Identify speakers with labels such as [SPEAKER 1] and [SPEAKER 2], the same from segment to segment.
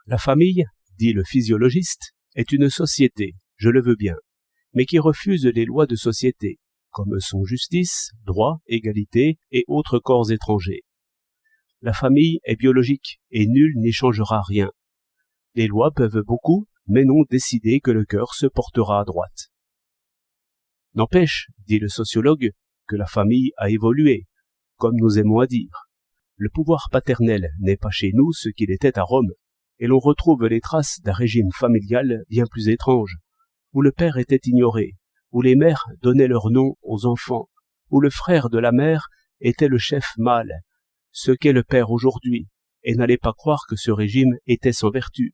[SPEAKER 1] La famille, dit le physiologiste, est une société, je le veux bien, mais qui refuse les lois de société, comme sont justice, droit, égalité et autres corps étrangers. La famille est biologique et nul n'y changera rien. Les lois peuvent beaucoup, mais non décider que le cœur se portera à droite. N'empêche, dit le sociologue, que la famille a évolué, comme nous aimons à dire. Le pouvoir paternel n'est pas chez nous ce qu'il était à Rome, et l'on retrouve les traces d'un régime familial bien plus étrange, où le père était ignoré, où les mères donnaient leur nom aux enfants, où le frère de la mère était le chef mâle, ce qu'est le père aujourd'hui, et n'allez pas croire que ce régime était sans vertu.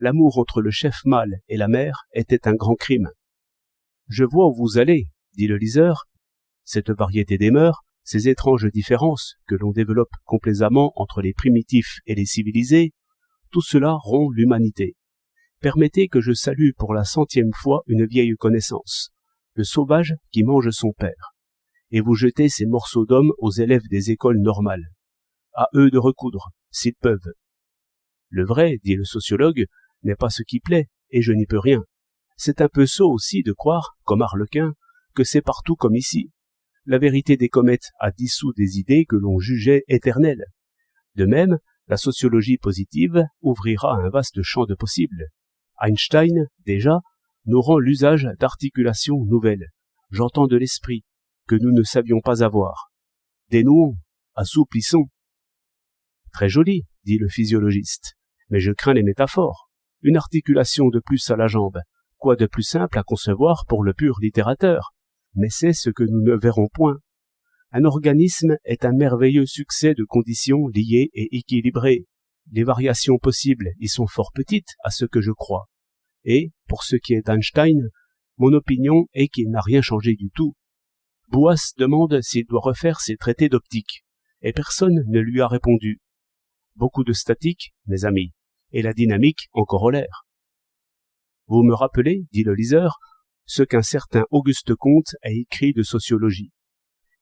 [SPEAKER 1] L'amour entre le chef mâle et la mère était un grand crime. Je vois où vous allez, dit le liseur. Cette variété des mœurs, ces étranges différences que l'on développe complaisamment entre les primitifs et les civilisés, tout cela rompt l'humanité. Permettez que je salue pour la 100e fois une vieille connaissance, le sauvage qui mange son père, et vous jetez ces morceaux d'homme aux élèves des écoles normales. À eux de recoudre, s'ils peuvent. Le vrai, dit le sociologue, n'est pas ce qui plaît, et je n'y peux rien. C'est un peu sot aussi de croire, comme Arlequin, que c'est partout comme ici. La vérité des comètes a dissous des idées que l'on jugeait éternelles. De même, la sociologie positive ouvrira un vaste champ de possibles. Einstein, déjà, nous rend l'usage d'articulations nouvelles, j'entends de l'esprit, que nous ne savions pas avoir. Dénouons, assouplissons. Très joli, dit le physiologiste, mais je crains les métaphores. Une articulation de plus à la jambe, quoi de plus simple à concevoir pour le pur littérateur, mais c'est ce que nous ne verrons point. Un organisme est un merveilleux succès de conditions liées et équilibrées. Les variations possibles y sont fort petites à ce que je crois. Et, pour ce qui est d'Einstein, mon opinion est qu'il n'a rien changé du tout. Boas demande s'il doit refaire ses traités d'optique, et personne ne lui a répondu. Beaucoup de statique, mes amis, et la dynamique en corollaire. Vous me rappelez, dit le liseur, ce qu'un certain Auguste Comte a écrit de sociologie.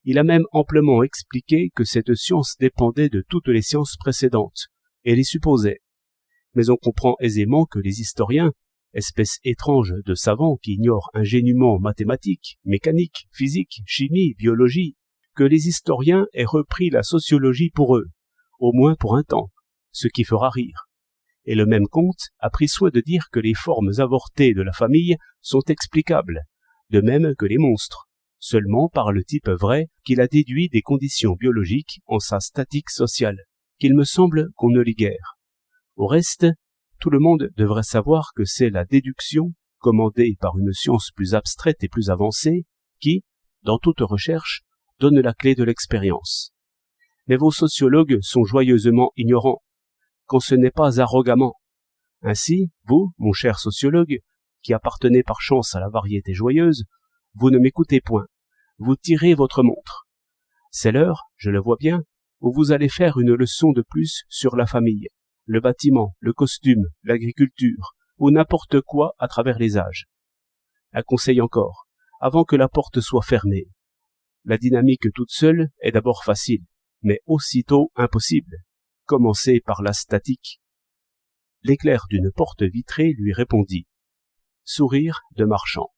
[SPEAKER 1] Il a même amplement expliqué que cette science dépendait de toutes les sciences précédentes, et les supposait. Mais on comprend aisément que les historiens, espèce étrange de savants qui ignorent ingénument mathématiques, mécanique, physique, chimie, biologie, que les historiens aient repris la sociologie pour eux, au moins pour un temps, ce qui fera rire. Et le même Comte a pris soin de dire que les formes avortées de la famille sont explicables, de même que les monstres, seulement par le type vrai qu'il a déduit des conditions biologiques en sa statique sociale, qu'il me semble qu'on ne lit guère. Au reste, tout le monde devrait savoir que c'est la déduction, commandée par une science plus abstraite et plus avancée, qui, dans toute recherche, donne la clé de l'expérience. Mais vos sociologues sont joyeusement ignorants, quand ce n'est pas arrogamment. Ainsi, vous, mon cher sociologue, qui appartenez par chance à la variété joyeuse, vous ne m'écoutez point, vous tirez votre montre. C'est l'heure, je le vois bien, où vous allez faire une leçon de plus sur la famille, le bâtiment, le costume, l'agriculture, ou n'importe quoi à travers les âges. Un conseil encore, avant que la porte soit fermée. La dynamique toute seule est d'abord facile, mais aussitôt impossible. Commencez par la statique. L'éclair d'une porte vitrée lui répondit. Sourire de marchand.